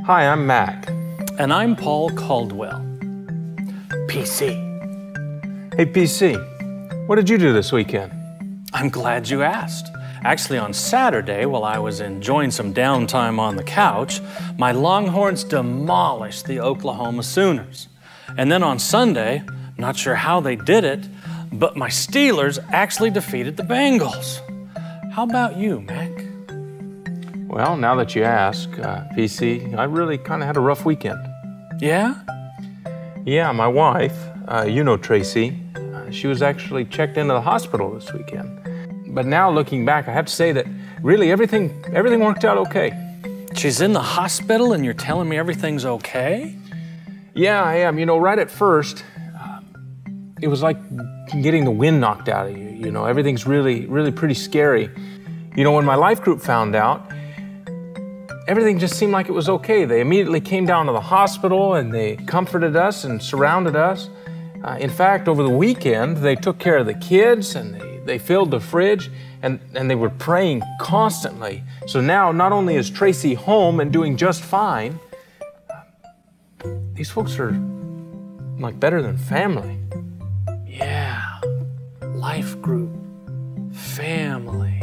Hi, I'm Mac. And I'm Paul Caldwell. PC. Hey, PC, what did you do this weekend? I'm glad you asked. Actually, on Saturday, while I was enjoying some downtime on the couch, my Longhorns demolished the Oklahoma Sooners. And then on Sunday, not sure how they did it, but my Steelers actually defeated the Bengals. How about you, Mac? Well, now that you ask, PC, I really kind of had a rough weekend. Yeah? Yeah, my wife, you know Tracy, she was actually checked into the hospital this weekend. But now looking back, I have to say that really everything worked out okay. She's in the hospital and you're telling me everything's okay? Yeah, I am. You know, right at first, it was like getting the wind knocked out of you. You know, everything's really pretty scary. You know, when my life group found out, everything just seemed like it was okay. They immediately came down to the hospital and they comforted us and surrounded us. In fact, over the weekend, they took care of the kids and they filled the fridge and they were praying constantly. So now, not only is Tracy home and doing just fine, these folks are like better than family. Yeah, life group, family.